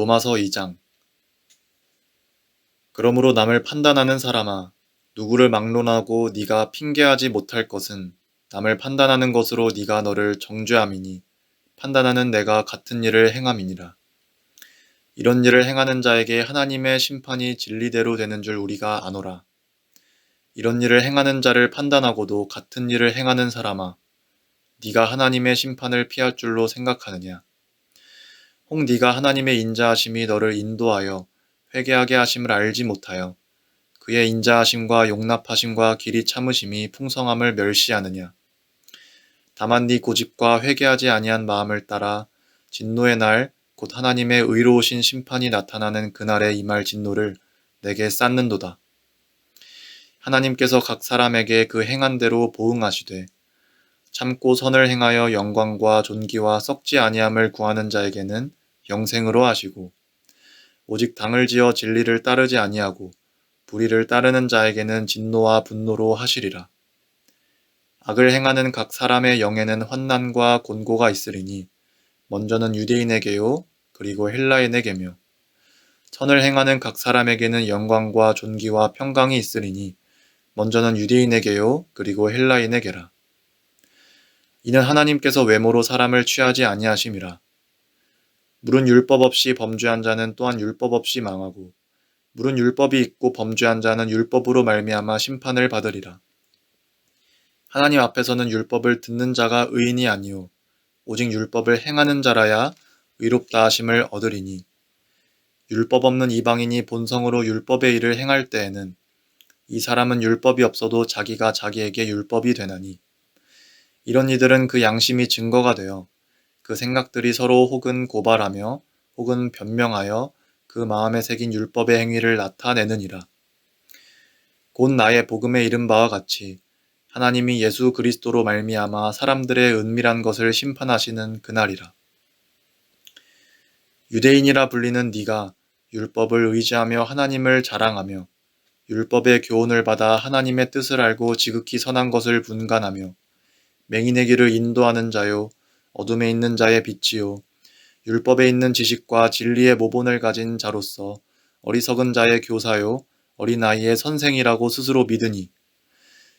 로마서 2장. 그러므로 남을 판단하는 사람아, 누구를 막론하고 네가 핑계하지 못할 것은 남을 판단하는 것으로 네가 너를 정죄함이니 판단하는 내가 같은 일을 행함이니라. 이런 일을 행하는 자에게 하나님의 심판이 진리대로 되는 줄 우리가 아노라. 이런 일을 행하는 자를 판단하고도 같은 일을 행하는 사람아, 네가 하나님의 심판을 피할 줄로 생각하느냐. 혹 네가 하나님의 인자하심이 너를 인도하여 회개하게 하심을 알지 못하여 그의 인자하심과 용납하심과 길이 참으심이 풍성함을 멸시하느냐. 다만 네 고집과 회개하지 아니한 마음을 따라 진노의 날 곧 하나님의 의로우신 심판이 나타나는 그날에 임할 진노를 내게 쌓는도다. 하나님께서 각 사람에게 그 행한 대로 보응하시되 참고 선을 행하여 영광과 존귀와 썩지 아니함을 구하는 자에게는 영생으로 하시고 오직 당을 지어 진리를 따르지 아니하고 불의를 따르는 자에게는 진노와 분노로 하시리라. 악을 행하는 각 사람의 영에는 환난과 곤고가 있으리니 먼저는 유대인에게요 그리고 헬라인에게며 선을 행하는 각 사람에게는 영광과 존귀와 평강이 있으리니 먼저는 유대인에게요 그리고 헬라인에게라. 이는 하나님께서 외모로 사람을 취하지 아니하심이라. 물은 율법 없이 범죄한 자는 또한 율법 없이 망하고 물은 율법이 있고 범죄한 자는 율법으로 말미암아 심판을 받으리라. 하나님 앞에서는 율법을 듣는 자가 의인이 아니요 오직 율법을 행하는 자라야 의롭다 하심을 얻으리니 율법 없는 이방인이 본성으로 율법의 일을 행할 때에는 이 사람은 율법이 없어도 자기가 자기에게 율법이 되나니 이런 이들은 그 양심이 증거가 되어 그 생각들이 서로 혹은 고발하며 혹은 변명하여 그 마음에 새긴 율법의 행위를 나타내느니라. 곧 나의 복음에 이른 바와 같이 하나님이 예수 그리스도로 말미암아 사람들의 은밀한 것을 심판하시는 그날이라. 유대인이라 불리는 네가 율법을 의지하며 하나님을 자랑하며 율법의 교훈을 받아 하나님의 뜻을 알고 지극히 선한 것을 분간하며 맹인의 길을 인도하는 자요 어둠에 있는 자의 빛이요 율법에 있는 지식과 진리의 모본을 가진 자로서 어리석은 자의 교사요 어린아이의 선생이라고 스스로 믿으니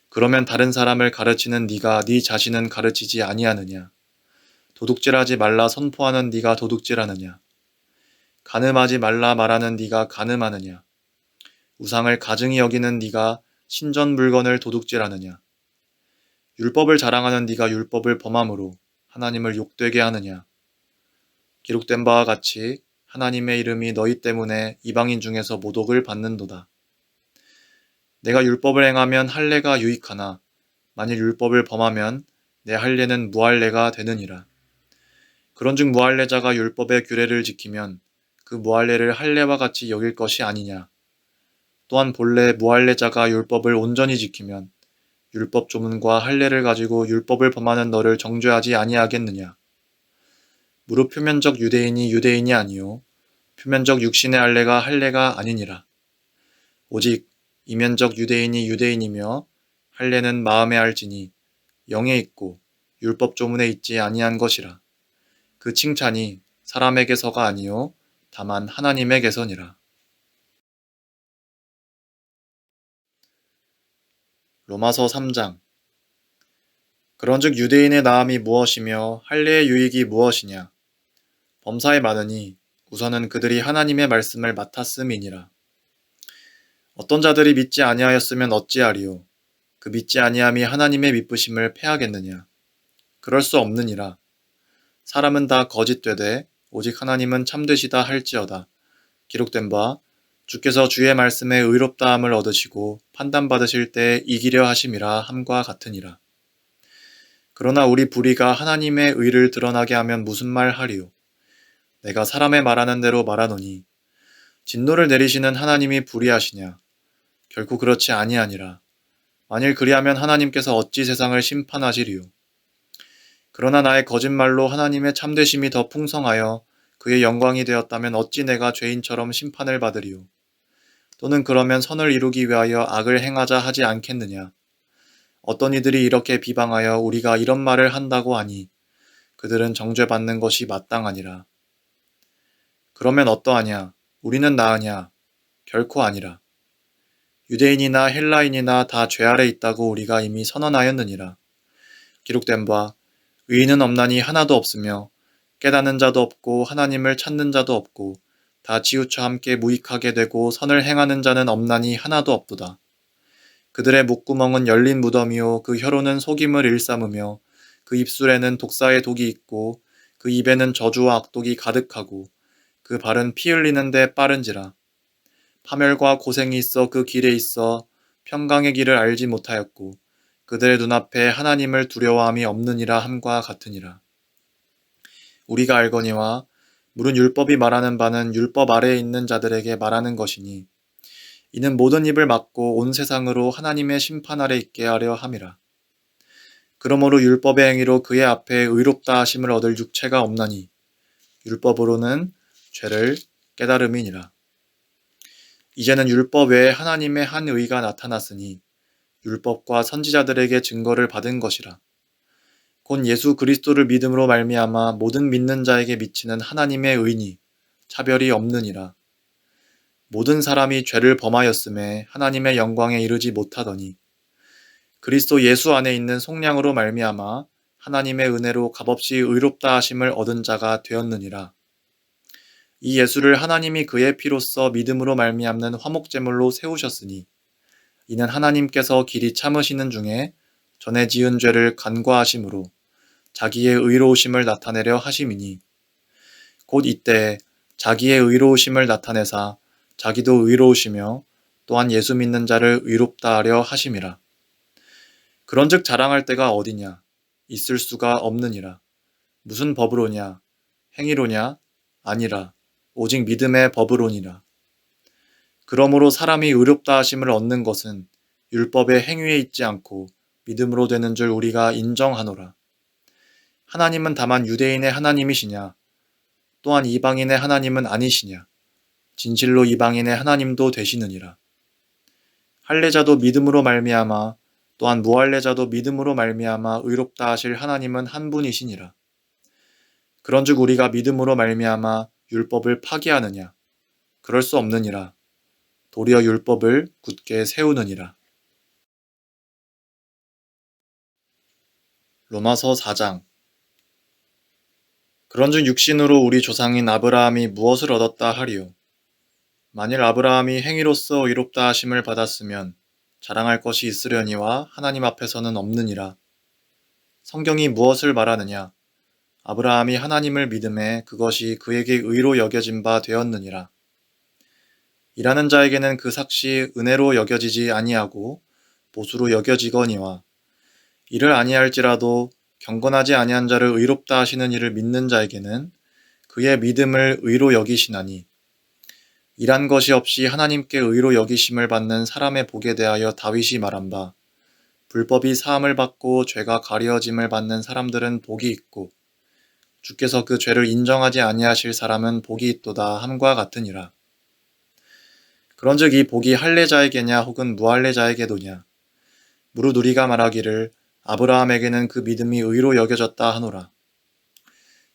그러면 다른 사람을 가르치는 네가 네 자신은 가르치지 아니하느냐. 도둑질하지 말라 선포하는 네가 도둑질하느냐. 간음하지 말라 말하는 네가 간음하느냐. 우상을 가증히 여기는 네가 신전 물건을 도둑질하느냐. 율법을 자랑하는 네가 율법을 범함으로 하나님을 욕되게 하느냐. 기록된 바와 같이 하나님의 이름이 너희 때문에 이방인 중에서 모독을 받는도다. 내가 율법을 행하면 할례가 유익하나 만일 율법을 범하면 내 할례는 무할례가 되느니라. 그런즉 무할례자가 율법의 규례를 지키면 그 무할례를 할례와 같이 여길 것이 아니냐. 또한 본래 무할례자가 율법을 온전히 지키면 율법 조문과 할례를 가지고 율법을 범하는 너를 정죄하지 아니하겠느냐. 무릇 표면적 유대인이 유대인이 아니요 표면적 육신의 할례가 할례가 아니니라. 오직 이면적 유대인이 유대인이며 할례는 마음에 알지니 영에 있고 율법 조문에 있지 아니한 것이라. 그 칭찬이 사람에게서가 아니요 다만 하나님에게서니라. 로마서 3장. 그런즉 유대인의 나음이 무엇이며 할례의 유익이 무엇이냐. 범사에 많으니 우선은 그들이 하나님의 말씀을 맡았음이니라. 어떤 자들이 믿지 아니하였으면 어찌하리요. 그 믿지 아니함이 하나님의 미쁘심을 패하겠느냐. 그럴 수 없느니라. 사람은 다 거짓되되 오직 하나님은 참되시다 할지어다. 기록된 바 주께서 주의 말씀에 의롭다함을 얻으시고 판단받으실 때 이기려 하심이라 함과 같으니라. 그러나 우리 불의가 하나님의 의를 드러나게 하면 무슨 말 하리요. 내가 사람의 말하는 대로 말하노니 진노를 내리시는 하나님이 불의하시냐. 결코 그렇지 아니하니라. 만일 그리하면 하나님께서 어찌 세상을 심판하시리요. 그러나 나의 거짓말로 하나님의 참되심이 더 풍성하여 그의 영광이 되었다면 어찌 내가 죄인처럼 심판을 받으리요. 또는 그러면 선을 이루기 위하여 악을 행하자 하지 않겠느냐. 어떤 이들이 이렇게 비방하여 우리가 이런 말을 한다고 하니 그들은 정죄받는 것이 마땅하니라. 그러면 어떠하냐? 우리는 나으냐? 결코 아니라. 유대인이나 헬라인이나 다 죄 아래 있다고 우리가 이미 선언하였느니라. 기록된 바 의인은 없나니 하나도 없으며 깨닫는 자도 없고 하나님을 찾는 자도 없고 다 치우쳐 함께 무익하게 되고 선을 행하는 자는 없나니 하나도 없도다. 그들의 목구멍은 열린 무덤이요 그 혀로는 속임을 일삼으며 그 입술에는 독사의 독이 있고 그 입에는 저주와 악독이 가득하고 그 발은 피 흘리는데 빠른지라. 파멸과 고생이 있어 그 길에 있어 평강의 길을 알지 못하였고 그들의 눈앞에 하나님을 두려워함이 없느니라 함과 같으니라. 우리가 알거니와 물은 율법이 말하는 바는 율법 아래에 있는 자들에게 말하는 것이니 이는 모든 입을 막고 온 세상으로 하나님의 심판 아래 있게 하려 함이라. 그러므로 율법의 행위로 그의 앞에 의롭다 하심을 얻을 육체가 없나니 율법으로는 죄를 깨달음이니라. 이제는 율법 외에 하나님의 한 의가 나타났으니 율법과 선지자들에게 증거를 받은 것이라. 곧 예수 그리스도를 믿음으로 말미암아 모든 믿는 자에게 미치는 하나님의 의니 차별이 없느니라. 모든 사람이 죄를 범하였음에 하나님의 영광에 이르지 못하더니 그리스도 예수 안에 있는 속량으로 말미암아 하나님의 은혜로 값없이 의롭다 하심을 얻은 자가 되었느니라. 이 예수를 하나님이 그의 피로써 믿음으로 말미암는 화목제물로 세우셨으니 이는 하나님께서 길이 참으시는 중에 전에 지은 죄를 간과하심으로 자기의 의로우심을 나타내려 하심이니 곧 이때 자기의 의로우심을 나타내사 자기도 의로우시며 또한 예수 믿는 자를 의롭다 하려 하심이라. 그런즉 자랑할 때가 어디냐? 있을 수가 없느니라. 무슨 법으로냐? 행위로냐? 아니라 오직 믿음의 법으로니라. 그러므로 사람이 의롭다 하심을 얻는 것은 율법의 행위에 있지 않고 믿음으로 되는 줄 우리가 인정하노라. 하나님은 다만 유대인의 하나님이시냐? 또한 이방인의 하나님은 아니시냐? 진실로 이방인의 하나님도 되시느니라. 할례자도 믿음으로 말미암아 또한 무할례자도 믿음으로 말미암아 의롭다 하실 하나님은 한 분이시니라. 그런즉 우리가 믿음으로 말미암아 율법을 파기하느냐? 그럴 수 없느니라. 도리어 율법을 굳게 세우느니라. 로마서 4장. 그런즉 육신으로 우리 조상인 아브라함이 무엇을 얻었다 하리요? 만일 아브라함이 행위로서 의롭다 하심을 받았으면 자랑할 것이 있으려니와 하나님 앞에서는 없느니라. 성경이 무엇을 말하느냐? 아브라함이 하나님을 믿음에 그것이 그에게 의로 여겨진 바 되었느니라. 일하는 자에게는 그 삭시 은혜로 여겨지지 아니하고 보수로 여겨지거니와 이를 아니할지라도 경건하지 아니한 자를 의롭다 하시는 이를 믿는 자에게는 그의 믿음을 의로 여기시나니 일한 것이 없이 하나님께 의로 여기심을 받는 사람의 복에 대하여 다윗이 말한 바 불법이 사함을 받고 죄가 가려짐을 받는 사람들은 복이 있고 주께서 그 죄를 인정하지 아니하실 사람은 복이 있도다 함과 같으니라. 그런즉 이 복이 할례자에게냐 혹은 무할례자에게도냐? 무릇 우리가 말하기를 아브라함에게는 그 믿음이 의로 여겨졌다 하노라.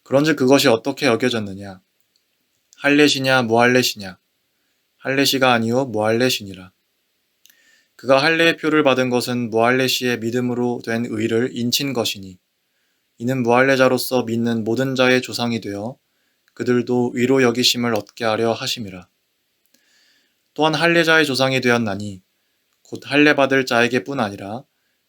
그런즉 그것이 어떻게 여겨졌느냐? 할례시냐 무할례시냐? 할례시가 아니요 무할례시니라. 그가 할례의 표를 받은 것은 무할례시의 믿음으로 된 의를 인친 것이니 이는 무할례자로서 믿는 모든 자의 조상이 되어 그들도 의로 여기심을 얻게 하려 하심이라. 또한 할례자의 조상이 되었나니 곧 할례 받을 자에게뿐 아니라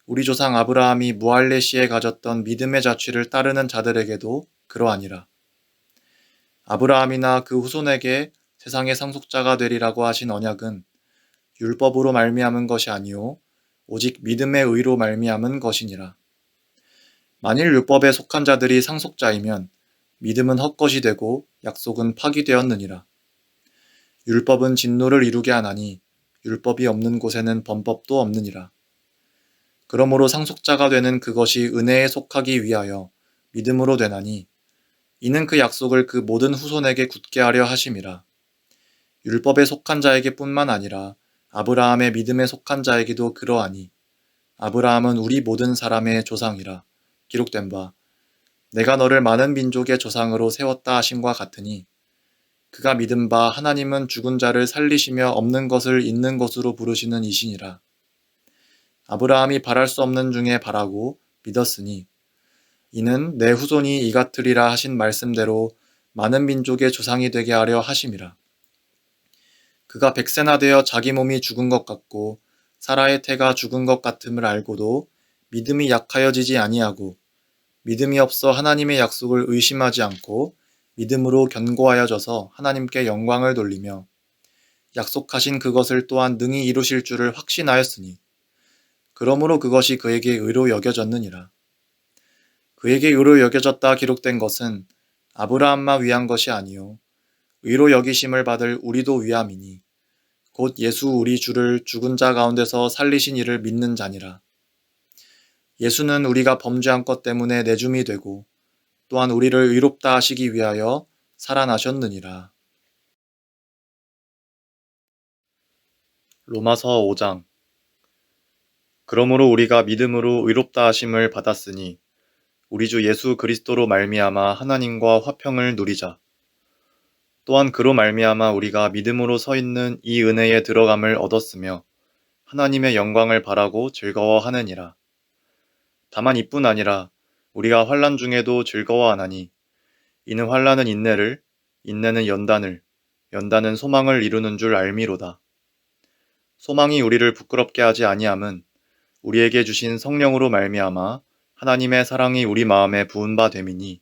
우리 조상 아브라함이 무할례시에 가졌던 믿음의 자취를 따르는 자들에게도 그러하니라. 아브라함이나 그 후손에게 세상의 상속자가 되리라고 하신 언약은 율법으로 말미암은 것이 아니요 오직 믿음의 의로 말미암은 것이니라. 만일 율법에 속한 자들이 상속자이면 믿음은 헛것이 되고 약속은 파기되었느니라. 율법은 진노를 이루게 하나니 율법이 없는 곳에는 범법도 없느니라. 그러므로 상속자가 되는 그것이 은혜에 속하기 위하여 믿음으로 되나니 이는 그 약속을 그 모든 후손에게 굳게 하려 하심이라. 율법에 속한 자에게 뿐만 아니라 아브라함의 믿음에 속한 자에게도 그러하니 아브라함은 우리 모든 사람의 조상이라 기록된 바 내가 너를 많은 민족의 조상으로 세웠다 하심과 같으니 그가 믿은 바 하나님은 죽은 자를 살리시며 없는 것을 있는 것으로 부르시는 이시니라. 아브라함이 바랄 수 없는 중에 바라고 믿었으니 이는 내 후손이 이같으리라 하신 말씀대로 많은 민족의 조상이 되게 하려 하심이라. 그가 백세나 되어 자기 몸이 죽은 것 같고 사라의 태가 죽은 것 같음을 알고도 믿음이 약하여지지 아니하고 믿음이 없어 하나님의 약속을 의심하지 않고 믿음으로 견고하여져서 하나님께 영광을 돌리며 약속하신 그것을 또한 능히 이루실 줄을 확신하였으니 그러므로 그것이 그에게 의로 여겨졌느니라. 그에게 의로 여겨졌다 기록된 것은 아브라함만 위한 것이 아니요 의로 여기심을 받을 우리도 위함이니 곧 예수 우리 주를 죽은 자 가운데서 살리신 이를 믿는 자니라. 예수는 우리가 범죄한 것 때문에 내줌이 되고 또한 우리를 의롭다 하시기 위하여 살아나셨느니라. 로마서 5장. 그러므로 우리가 믿음으로 의롭다 하심을 받았으니 우리 주 예수 그리스도로 말미암아 하나님과 화평을 누리자. 또한 그로 말미암아 우리가 믿음으로 서 있는 이 은혜에 들어감을 얻었으며 하나님의 영광을 바라고 즐거워하느니라. 다만 이뿐 아니라 우리가 환난 중에도 즐거워하나니 이는 환난은 인내를, 인내는 연단을, 연단은 소망을 이루는 줄 알미로다. 소망이 우리를 부끄럽게 하지 아니함은 우리에게 주신 성령으로 말미암아 하나님의 사랑이 우리 마음에 부은 바 됨이니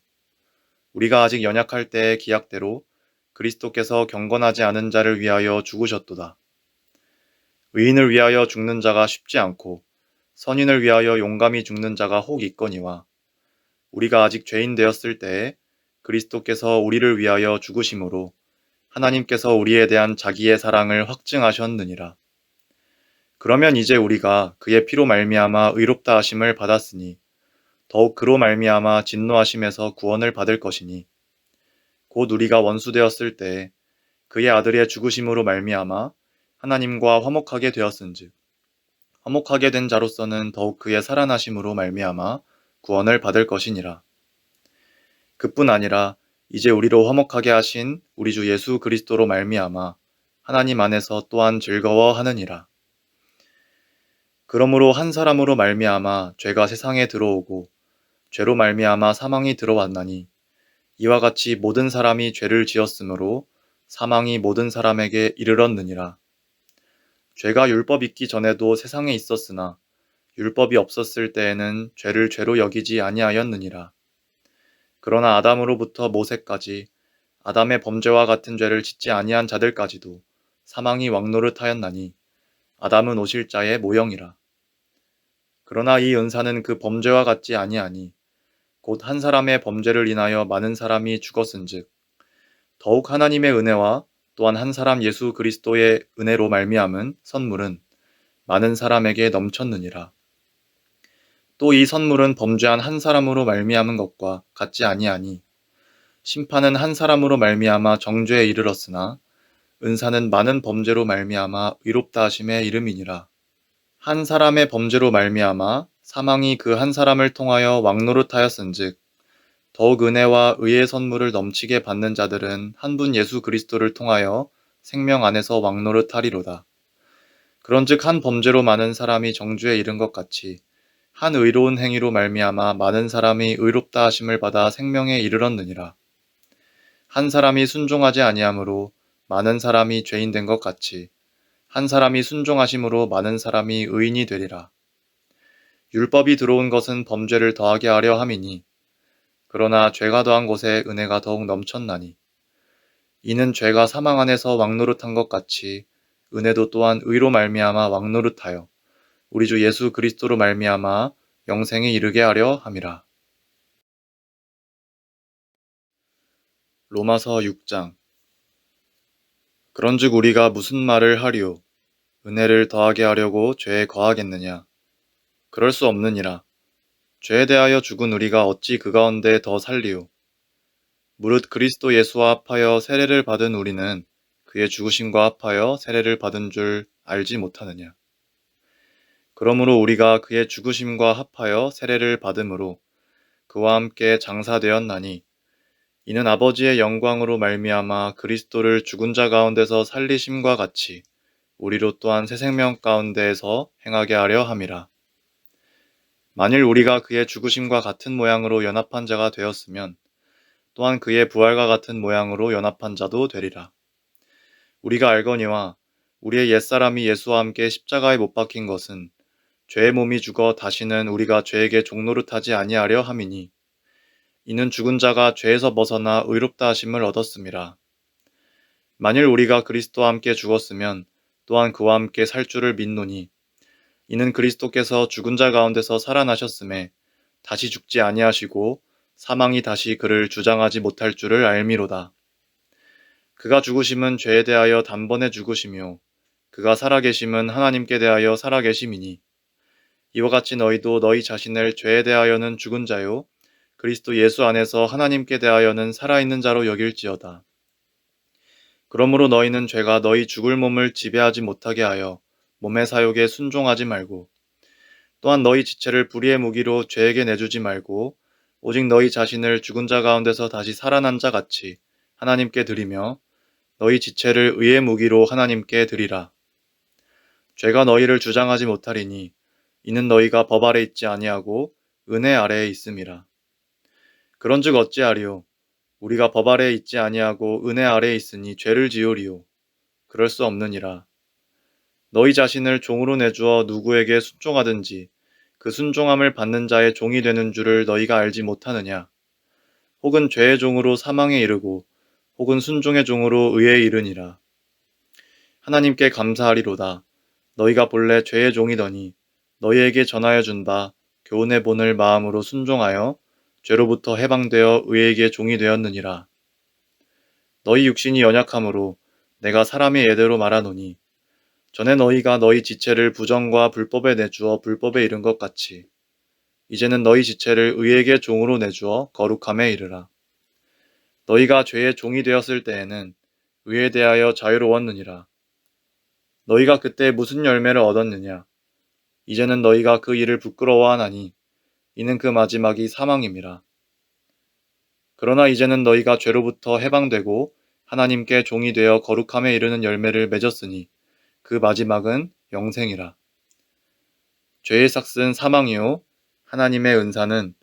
우리가 아직 연약할 때의 기약대로 그리스도께서 경건하지 않은 자를 위하여 죽으셨도다. 의인을 위하여 죽는 자가 쉽지 않고 선인을 위하여 용감히 죽는 자가 혹 있거니와 우리가 아직 죄인 되었을 때에 그리스도께서 우리를 위하여 죽으심으로 하나님께서 우리에 대한 자기의 사랑을 확증하셨느니라. 그러면 이제 우리가 그의 피로 말미암아 의롭다 하심을 받았으니 더욱 그로 말미암아 진노하심에서 구원을 받을 것이니 곧 우리가 원수 되었을 때에 그의 아들의 죽으심으로 말미암아 하나님과 화목하게 되었은즉 화목하게 된 자로서는 더욱 그의 살아나심으로 말미암아 구원을 받을 것이니라. 그뿐 아니라 이제 우리로 화목하게 하신 우리 주 예수 그리스도로 말미암아 하나님 안에서 또한 즐거워하느니라. 그러므로 한 사람으로 말미암아 죄가 세상에 들어오고 죄로 말미암아 사망이 들어왔나니 이와 같이 모든 사람이 죄를 지었으므로 사망이 모든 사람에게 이르렀느니라. 죄가 율법 있기 전에도 세상에 있었으나 율법이 없었을 때에는 죄를 죄로 여기지 아니하였느니라. 그러나 아담으로부터 모세까지 아담의 범죄와 같은 죄를 짓지 아니한 자들까지도 사망이 왕노릇하였나니 아담은 오실자의 모형이라. 그러나 이 은사는 그 범죄와 같지 아니하니 곧 한 사람의 범죄를 인하여 많은 사람이 죽었은즉 더욱 하나님의 은혜와 또한 한 사람 예수 그리스도의 은혜로 말미암은 선물은 많은 사람에게 넘쳤느니라. 또 이 선물은 범죄한 한 사람으로 말미암은 것과 같지 아니하니 심판은 한 사람으로 말미암아 정죄에 이르렀으나 은사는 많은 범죄로 말미암아 의롭다 하심의 이름이니라. 한 사람의 범죄로 말미암아 사망이 그 한 사람을 통하여 왕노릇하였은즉 더욱 은혜와 의의 선물을 넘치게 받는 자들은 한 분 예수 그리스도를 통하여 생명 안에서 왕노릇하리로다. 그런즉 한 범죄로 많은 사람이 정죄에 이른 것 같이 한 의로운 행위로 말미암아 많은 사람이 의롭다 하심을 받아 생명에 이르렀느니라. 한 사람이 순종하지 아니하므로 많은 사람이 죄인 된 것 같이 한 사람이 순종하심으로 많은 사람이 의인이 되리라. 율법이 들어온 것은 범죄를 더하게 하려 함이니 그러나 죄가 더한 곳에 은혜가 더욱 넘쳤나니 이는 죄가 사망 안에서 왕노릇한 것 같이 은혜도 또한 의로 말미암아 왕노릇하여 우리 주 예수 그리스도로 말미암아 영생에 이르게 하려 함이라. 로마서 6장. 그런즉 우리가 무슨 말을 하리요? 은혜를 더하게 하려고 죄에 거하겠느냐? 그럴 수 없느니라. 죄에 대하여 죽은 우리가 어찌 그 가운데 더 살리요? 무릇 그리스도 예수와 합하여 세례를 받은 우리는 그의 죽으심과 합하여 세례를 받은 줄 알지 못하느냐? 그러므로 우리가 그의 죽으심과 합하여 세례를 받음으로 그와 함께 장사되었나니 이는 아버지의 영광으로 말미암아 그리스도를 죽은 자 가운데서 살리심과 같이 우리로 또한 새 생명 가운데에서 행하게 하려 함이라. 만일 우리가 그의 죽으심과 같은 모양으로 연합한 자가 되었으면 또한 그의 부활과 같은 모양으로 연합한 자도 되리라. 우리가 알거니와 우리의 옛사람이 예수와 함께 십자가에 못 박힌 것은 죄의 몸이 죽어 다시는 우리가 죄에게 종노릇하지 아니하려 함이니 이는 죽은 자가 죄에서 벗어나 의롭다 하심을 얻었음이라. 만일 우리가 그리스도와 함께 죽었으면 또한 그와 함께 살 줄을 믿노니 이는 그리스도께서 죽은 자 가운데서 살아나셨음에 다시 죽지 아니하시고 사망이 다시 그를 주장하지 못할 줄을 알미로다. 그가 죽으심은 죄에 대하여 단번에 죽으시며 그가 살아계심은 하나님께 대하여 살아계심이니 이와 같이 너희도 너희 자신을 죄에 대하여는 죽은 자요 그리스도 예수 안에서 하나님께 대하여는 살아있는 자로 여길지어다. 그러므로 너희는 죄가 너희 죽을 몸을 지배하지 못하게 하여 몸의 사욕에 순종하지 말고 또한 너희 지체를 불의의 무기로 죄에게 내주지 말고 오직 너희 자신을 죽은 자 가운데서 다시 살아난 자 같이 하나님께 드리며 너희 지체를 의의 무기로 하나님께 드리라. 죄가 너희를 주장하지 못하리니 이는 너희가 법 아래 있지 아니하고 은혜 아래에 있음이라. 그런즉 어찌하리요? 우리가 법 아래에 있지 아니하고 은혜 아래에 있으니 죄를 지으리요? 그럴 수 없느니라. 너희 자신을 종으로 내주어 누구에게 순종하든지 그 순종함을 받는 자의 종이 되는 줄을 너희가 알지 못하느냐? 혹은 죄의 종으로 사망에 이르고 혹은 순종의 종으로 의에 이르니라. 하나님께 감사하리로다. 너희가 본래 죄의 종이더니 너희에게 전하여 준 바 교훈의 본을 마음으로 순종하여 죄로부터 해방되어 의에게 종이 되었느니라. 너희 육신이 연약함으로 내가 사람의 예대로 말하노니 전에 너희가 너희 지체를 부정과 불법에 내주어 불법에 이른 것 같이 이제는 너희 지체를 의에게 종으로 내주어 거룩함에 이르라. 너희가 죄의 종이 되었을 때에는 의에 대하여 자유로웠느니라. 너희가 그때 무슨 열매를 얻었느냐? 이제는 너희가 그 일을 부끄러워하나니 이는 그 마지막이 사망임이라. 그러나 이제는 너희가 죄로부터 해방되고 하나님께 종이 되어 거룩함에 이르는 열매를 맺었으니 그 마지막은 영생이라. 죄의 삭은 사망이요 하나님의 은사는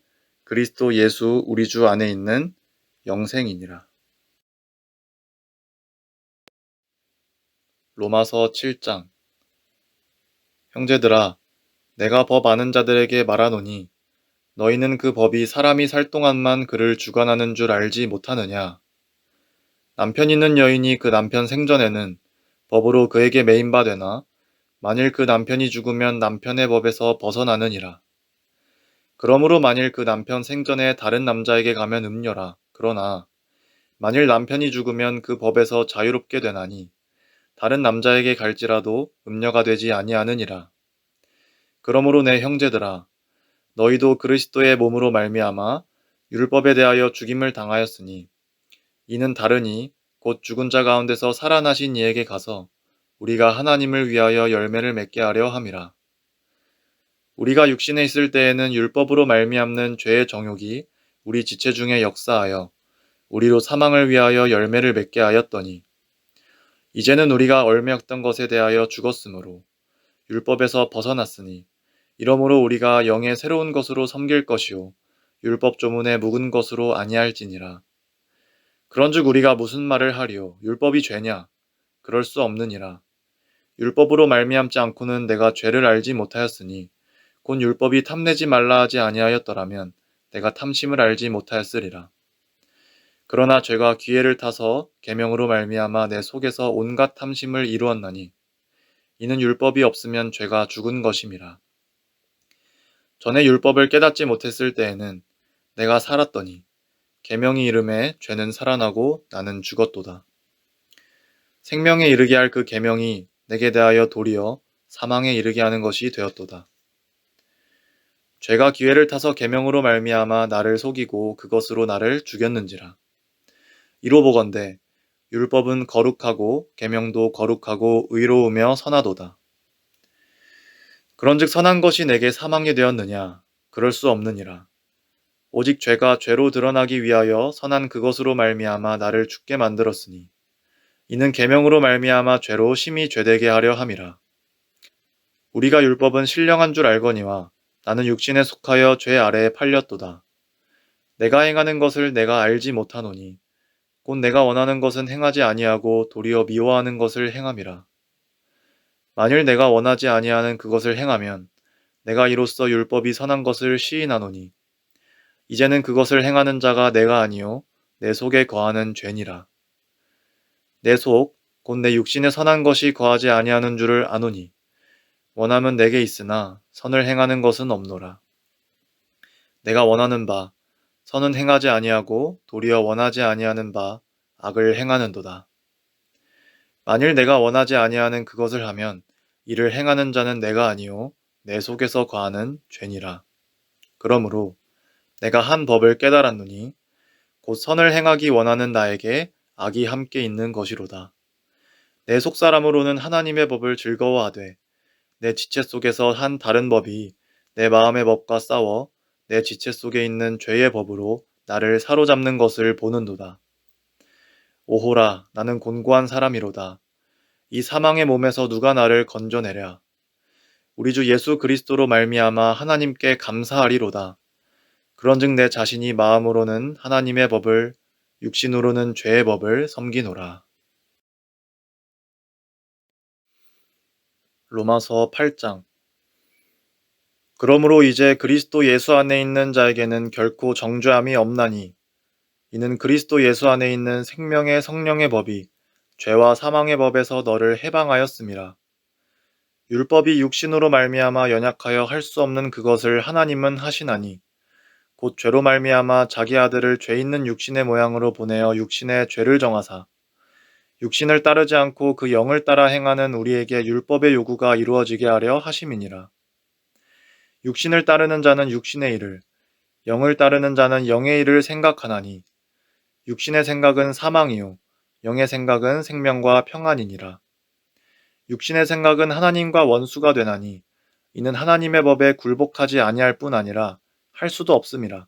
그리스도 예수 우리 주 안에 있는 영생이니라. 로마서 7장. 형제들아, 내가 법 아는 자들에게 말하노니 너희는 그 법이 사람이 살 동안만 그를 주관하는 줄 알지 못하느냐? 남편 있는 여인이 그 남편 생전에는 법으로 그에게 매인 바 되나 만일 그 남편이 죽으면 남편의 법에서 벗어나느니라. 그러므로 만일 그 남편 생전에 다른 남자에게 가면 음녀라. 그러나 만일 남편이 죽으면 그 법에서 자유롭게 되나니 다른 남자에게 갈지라도 음녀가 되지 아니하느니라. 그러므로 내 형제들아 너희도 그리스도의 몸으로 말미암아 율법에 대하여 죽임을 당하였으니 이는 다르니 곧 죽은 자 가운데서 살아나신 이에게 가서 우리가 하나님을 위하여 열매를 맺게 하려 함이라. 우리가 육신에 있을 때에는 율법으로 말미암는 죄의 정욕이 우리 지체 중에 역사하여 우리로 사망을 위하여 열매를 맺게 하였더니 이제는 우리가 얽매였던 것에 대하여 죽었으므로 율법에서 벗어났으니 이러므로 우리가 영의 새로운 것으로 섬길 것이요 율법 조문에 묵은 것으로 아니할지니라. 그런즉 우리가 무슨 말을 하리요? 율법이 죄냐? 그럴 수 없느니라. 율법으로 말미암지 않고는 내가 죄를 알지 못하였으니 곧 율법이 탐내지 말라 하지 아니하였더라면 내가 탐심을 알지 못하였으리라. 그러나 죄가 기회를 타서 계명으로 말미암아 내 속에서 온갖 탐심을 이루었나니 이는 율법이 없으면 죄가 죽은 것임이라. 전에 율법을 깨닫지 못했을 때에는 내가 살았더니 계명이 이름에 죄는 살아나고 나는 죽었도다. 생명에 이르게 할 그 계명이 내게 대하여 도리어 사망에 이르게 하는 것이 되었도다. 죄가 기회를 타서 계명으로 말미암아 나를 속이고 그것으로 나를 죽였는지라. 이로 보건대 율법은 거룩하고 계명도 거룩하고 의로우며 선하도다. 그런즉 선한 것이 내게 사망이 되었느냐? 그럴 수 없느니라. 오직 죄가 죄로 드러나기 위하여 선한 그것으로 말미암아 나를 죽게 만들었으니 이는 계명으로 말미암아 죄로 심히 죄되게 하려 함이라. 우리가 율법은 신령한 줄 알거니와 나는 육신에 속하여 죄 아래에 팔렸도다. 내가 행하는 것을 내가 알지 못하노니 곧 내가 원하는 것은 행하지 아니하고 도리어 미워하는 것을 행함이라. 만일 내가 원하지 아니하는 그것을 행하면 내가 이로써 율법이 선한 것을 시인하노니 이제는 그것을 행하는 자가 내가 아니요 내 속에 거하는 죄니라. 내 속 곧 내 육신에 선한 것이 거하지 아니하는 줄을 아노니 원함은 내게 있으나 선을 행하는 것은 없노라. 내가 원하는 바 선은 행하지 아니하고 도리어 원하지 아니하는 바 악을 행하는도다. 만일 내가 원하지 아니하는 그것을 하면 이를 행하는 자는 내가 아니요 내 속에서 거하는 죄니라. 그러므로 내가 한 법을 깨달았노니 곧 선을 행하기 원하는 나에게 악이 함께 있는 것이로다. 내 속사람으로는 하나님의 법을 즐거워하되 내 지체 속에서 한 다른 법이 내 마음의 법과 싸워 내 지체 속에 있는 죄의 법으로 나를 사로잡는 것을 보는도다. 오호라, 나는 곤고한 사람이로다. 이 사망의 몸에서 누가 나를 건져내랴. 우리 주 예수 그리스도로 말미암아 하나님께 감사하리로다. 그런즉 내 자신이 마음으로는 하나님의 법을 육신으로는 죄의 법을 섬기노라. 로마서 8장. 그러므로 이제 그리스도 예수 안에 있는 자에게는 결코 정죄함이 없나니 이는 그리스도 예수 안에 있는 생명의 성령의 법이 죄와 사망의 법에서 너를 해방하였음이라. 율법이 육신으로 말미암아 연약하여 할 수 없는 그것을 하나님은 하시나니 곧 죄로 말미암아 자기 아들을 죄 있는 육신의 모양으로 보내어 육신의 죄를 정하사 육신을 따르지 않고 그 영을 따라 행하는 우리에게 율법의 요구가 이루어지게 하려 하심이니라. 육신을 따르는 자는 육신의 일을, 영을 따르는 자는 영의 일을 생각하나니 육신의 생각은 사망이요 영의 생각은 생명과 평안이니라. 육신의 생각은 하나님과 원수가 되나니 이는 하나님의 법에 굴복하지 아니할 뿐 아니라 할 수도 없음이라.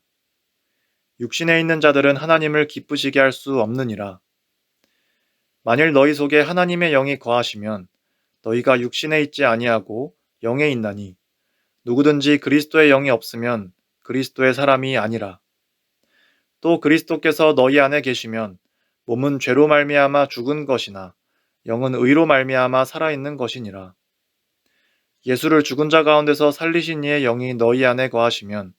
육신에 있는 자들은 하나님을 기쁘시게 할 수 없느니라. 만일 너희 속에 하나님의 영이 거하시면 너희가 육신에 있지 아니하고 영에 있나니 누구든지 그리스도의 영이 없으면 그리스도의 사람이 아니라. 또 그리스도께서 너희 안에 계시면 몸은 죄로 말미암아 죽은 것이나 영은 의로 말미암아 살아있는 것이니라. 예수를 죽은 자 가운데서 살리신 이의 영이 너희 안에 거하시면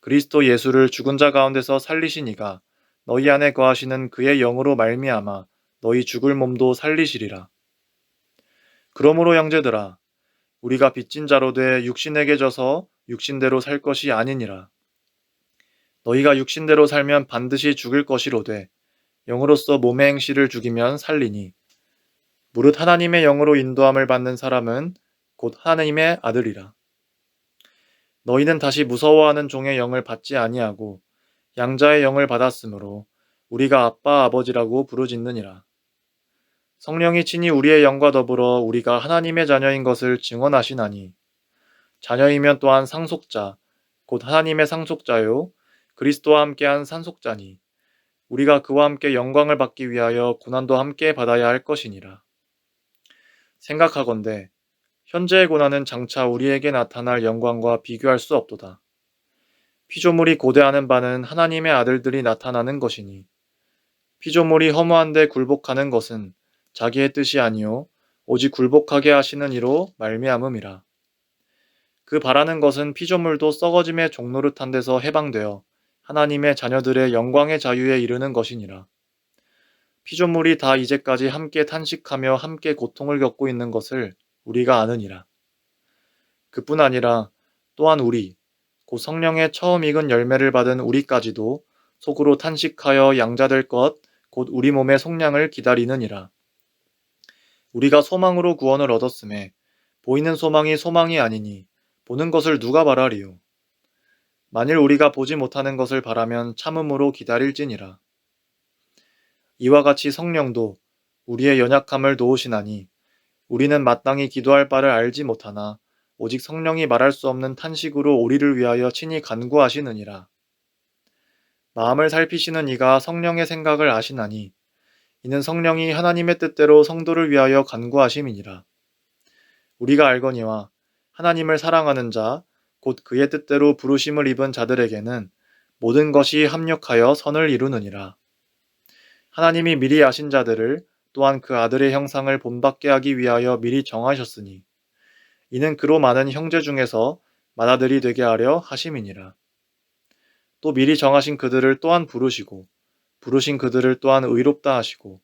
그리스도 예수를 죽은 자 가운데서 살리신 이가 너희 안에 거하시는 그의 영으로 말미암아 너희 죽을 몸도 살리시리라. 그러므로 형제들아 우리가 빚진 자로 돼 육신에게 져서 육신대로 살 것이 아니니라. 너희가 육신대로 살면 반드시 죽을 것이로되 영으로서 몸의 행실을 죽이면 살리니 무릇 하나님의 영으로 인도함을 받는 사람은 곧 하나님의 아들이라. 너희는 다시 무서워하는 종의 영을 받지 아니하고 양자의 영을 받았으므로 우리가 아빠 아버지라고 부르짖느니라. 성령이 친히 우리의 영과 더불어 우리가 하나님의 자녀인 것을 증언하시나니 자녀이면 또한 상속자 곧 하나님의 상속자요 그리스도와 함께한 상속자니 우리가 그와 함께 영광을 받기 위하여 고난도 함께 받아야 할 것이니라. 생각하건대 현재의 고난은 장차 우리에게 나타날 영광과 비교할 수 없도다. 피조물이 고대하는 바는 하나님의 아들들이 나타나는 것이니 피조물이 허무한데 굴복하는 것은 자기의 뜻이 아니요 오직 굴복하게 하시는 이로 말미암음이라. 그 바라는 것은 피조물도 썩어짐의 종노릇한 데서 해방되어 하나님의 자녀들의 영광의 자유에 이르는 것이니라. 피조물이 다 이제까지 함께 탄식하며 함께 고통을 겪고 있는 것을 우리가 아느니라. 그뿐 아니라 또한 우리 곧 성령의 처음 익은 열매를 받은 우리까지도 속으로 탄식하여 양자될 것 곧 우리 몸의 속량을 기다리느니라. 우리가 소망으로 구원을 얻었음에 보이는 소망이 소망이 아니니 보는 것을 누가 바라리요. 만일 우리가 보지 못하는 것을 바라면 참음으로 기다릴지니라. 이와 같이 성령도 우리의 연약함을 도우시나니 우리는 마땅히 기도할 바를 알지 못하나 오직 성령이 말할 수 없는 탄식으로 우리를 위하여 친히 간구하시느니라. 마음을 살피시는 이가 성령의 생각을 아시나니 이는 성령이 하나님의 뜻대로 성도를 위하여 간구하심이니라. 우리가 알거니와 하나님을 사랑하는 자, 곧 그의 뜻대로 부르심을 입은 자들에게는 모든 것이 합력하여 선을 이루느니라. 하나님이 미리 아신 자들을 또한 그 아들의 형상을 본받게 하기 위하여 미리 정하셨으니 이는 그로 많은 형제 중에서 맏아들이 되게 하려 하심이니라. 또 미리 정하신 그들을 또한 부르시고 부르신 그들을 또한 의롭다 하시고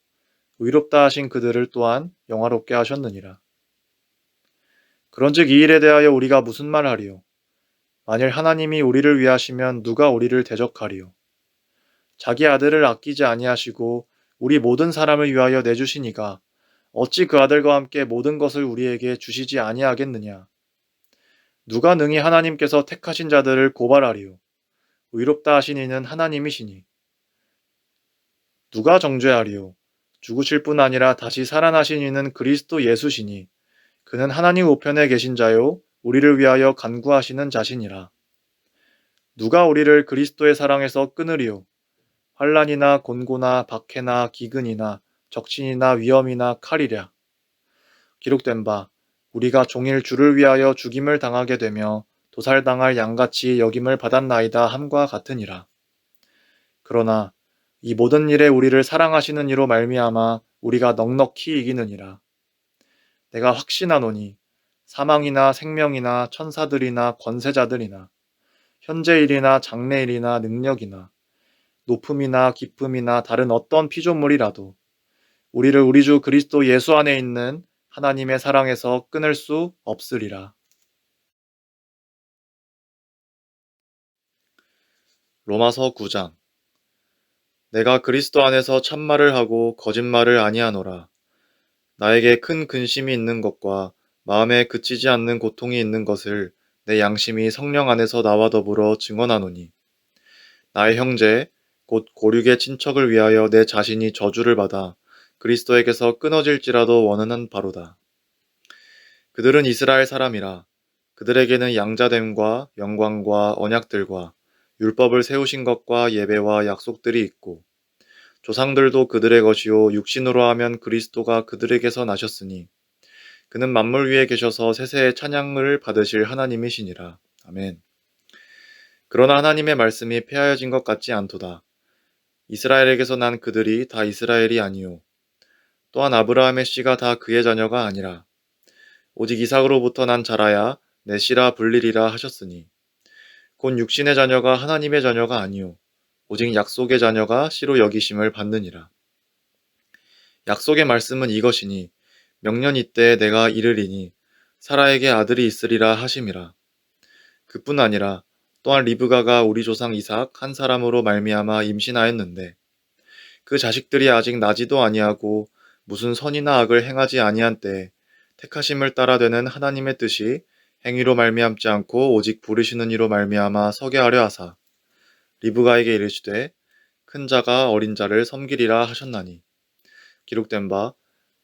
의롭다 하신 그들을 또한 영화롭게 하셨느니라. 그런즉 이 일에 대하여 우리가 무슨 말하리요? 만일 하나님이 우리를 위하시면 누가 우리를 대적하리요? 자기 아들을 아끼지 아니하시고 우리 모든 사람을 위하여 내주시니가 어찌 그 아들과 함께 모든 것을 우리에게 주시지 아니하겠느냐? 누가 능히 하나님께서 택하신 자들을 고발하리요? 의롭다 하신 이는 하나님이시니. 누가 정죄하리요? 죽으실 뿐 아니라 다시 살아나신 이는 그리스도 예수시니. 그는 하나님 우편에 계신 자요 우리를 위하여 간구하시는 자시니라. 누가 우리를 그리스도의 사랑에서 끊으리요? 환난이나 곤고나 박해나 기근이나 적신이나 위험이나 칼이랴. 기록된 바 우리가 종일 주를 위하여 죽임을 당하게 되며 도살당할 양같이 여김을 받았나이다 함과 같으니라. 그러나 이 모든 일에 우리를 사랑하시는 이로 말미암아 우리가 넉넉히 이기느니라. 내가 확신하노니 사망이나 생명이나 천사들이나 권세자들이나 현재일이나 장래일이나 능력이나 높음이나 깊음이나 다른 어떤 피조물이라도 우리를 우리 주 그리스도 예수 안에 있는 하나님의 사랑에서 끊을 수 없으리라. 로마서 9장. 내가 그리스도 안에서 참말을 하고 거짓말을 아니하노라. 나에게 큰 근심이 있는 것과 마음에 그치지 않는 고통이 있는 것을 내 양심이 성령 안에서 나와 더불어 증언하노니 나의 형제 곧 고륙의 친척을 위하여 내 자신이 저주를 받아 그리스도에게서 끊어질지라도 원하는 바로다. 그들은 이스라엘 사람이라 그들에게는 양자됨과 영광과 언약들과 율법을 세우신 것과 예배와 약속들이 있고 조상들도 그들의 것이요 육신으로 하면 그리스도가 그들에게서 나셨으니 그는 만물 위에 계셔서 세세의 찬양을 받으실 하나님이시니라. 아멘. 그러나 하나님의 말씀이 폐하여진 것 같지 않도다. 이스라엘에게서 난 그들이 다 이스라엘이 아니요 또한 아브라함의 씨가 다 그의 자녀가 아니라 오직 이삭으로부터 난 자라야 내 씨라 불리리라 하셨으니 곧 육신의 자녀가 하나님의 자녀가 아니요 오직 약속의 자녀가 씨로 여기심을 받느니라. 약속의 말씀은 이것이니 명년 이때에 내가 이르리니 사라에게 아들이 있으리라 하심이라. 그뿐 아니라 또한 리브가가 우리 조상 이삭 한 사람으로 말미암아 임신하였는데 그 자식들이 아직 나지도 아니하고 무슨 선이나 악을 행하지 아니한 때에 택하심을 따라 되는 하나님의 뜻이 행위로 말미암지 않고 오직 부르시는 이로 말미암아 서게 하려 하사 리브가에게 이르시되 큰 자가 어린 자를 섬기리라 하셨나니 기록된 바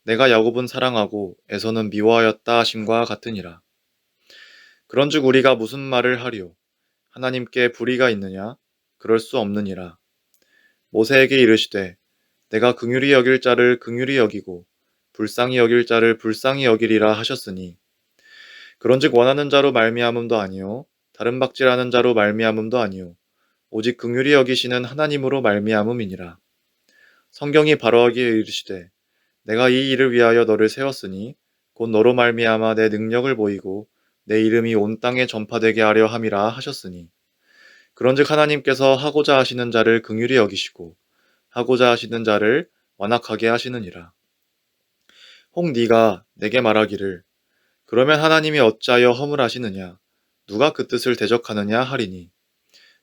내가 야곱은 사랑하고 에서는 미워하였다 하심과 같으니라. 그런즉 우리가 무슨 말을 하리요? 하나님께 불의가 있느냐? 그럴 수 없느니라. 모세에게 이르시되 내가 긍휼히 여길 자를 긍휼히 여기고 불쌍히 여길 자를 불쌍히 여기리라 하셨으니 그런즉 원하는 자로 말미암음도 아니요 다른 박질하는 자로 말미암음도 아니요 오직 긍휼히 여기시는 하나님으로 말미암음이니라. 성경이 바로하기에 이르시되 내가 이 일을 위하여 너를 세웠으니 곧 너로 말미암아 내 능력을 보이고 내 이름이 온 땅에 전파되게 하려 함이라 하셨으니 그런즉 하나님께서 하고자 하시는 자를 긍휼히 여기시고 하고자 하시는 자를 완악하게 하시느니라. 혹 네가 내게 말하기를 그러면 하나님이 어찌하여 허물하시느냐 누가 그 뜻을 대적하느냐 하리니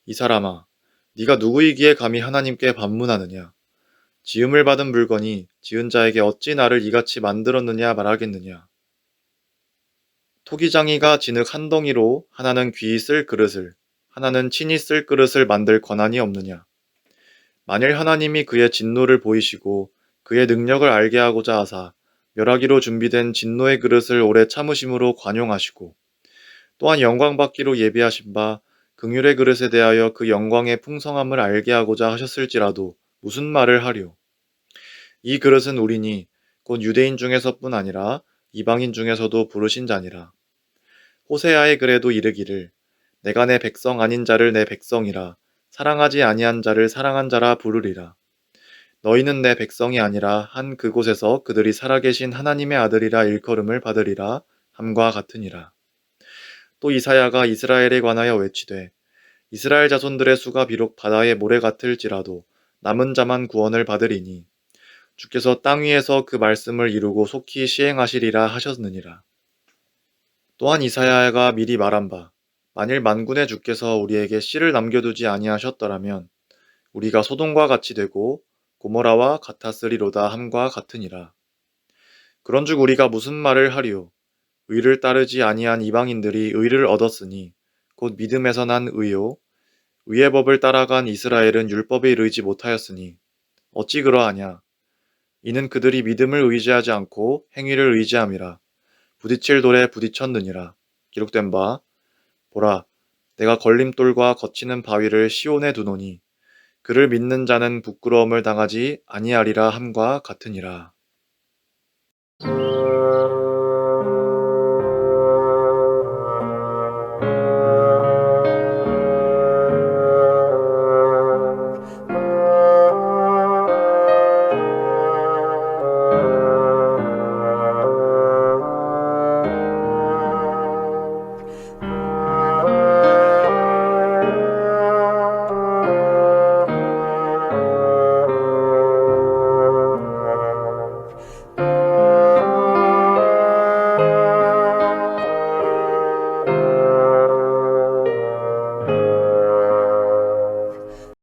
이 사람아 네가 누구이기에 감히 하나님께 반문하느냐 지음을 받은 물건이 지은 자에게 어찌 나를 이같이 만들었느냐 말하겠느냐. 토기장이가 진흙 한 덩이로 하나는 귀히 쓸 그릇을 하나는 친히 쓸 그릇을 만들 권한이 없느냐. 만일 하나님이 그의 진노를 보이시고 그의 능력을 알게 하고자 하사 멸하기로 준비된 진노의 그릇을 오래 참으심으로 관용하시고 또한 영광받기로 예비하신 바 긍휼의 그릇에 대하여 그 영광의 풍성함을 알게 하고자 하셨을지라도 무슨 말을 하리요. 이 그릇은 우리니 곧 유대인 중에서뿐 아니라 이방인 중에서도 부르신 자니라. 호세아의 글에도 이르기를 내가 내 백성 아닌 자를 내 백성이라 사랑하지 아니한 자를 사랑한 자라 부르리라. 너희는 내 백성이 아니라 한 그곳에서 그들이 살아계신 하나님의 아들이라 일컬음을 받으리라 함과 같으니라. 또 이사야가 이스라엘에 관하여 외치되 이스라엘 자손들의 수가 비록 바다의 모래 같을지라도 남은 자만 구원을 받으리니 주께서 땅 위에서 그 말씀을 이루고 속히 시행하시리라 하셨느니라. 또한 이사야가 미리 말한 바 만일 만군의 주께서 우리에게 씨를 남겨두지 아니하셨더라면 우리가 소돔과 같이 되고 고모라와 같았으리로다 함과 같으니라. 그런즉 우리가 무슨 말을 하리요. 의를 따르지 아니한 이방인들이 의를 얻었으니 곧 믿음에서 난 의요. 의의 법을 따라간 이스라엘은 율법에 이르지 못하였으니 어찌 그러하냐. 이는 그들이 믿음을 의지하지 않고 행위를 의지함이라. 부딪힐 돌에 부딪혔느니라. 기록된 바 보라 내가 걸림돌과 거치는 바위를 시온에 두노니 그를 믿는 자는 부끄러움을 당하지 아니하리라 함과 같으니라.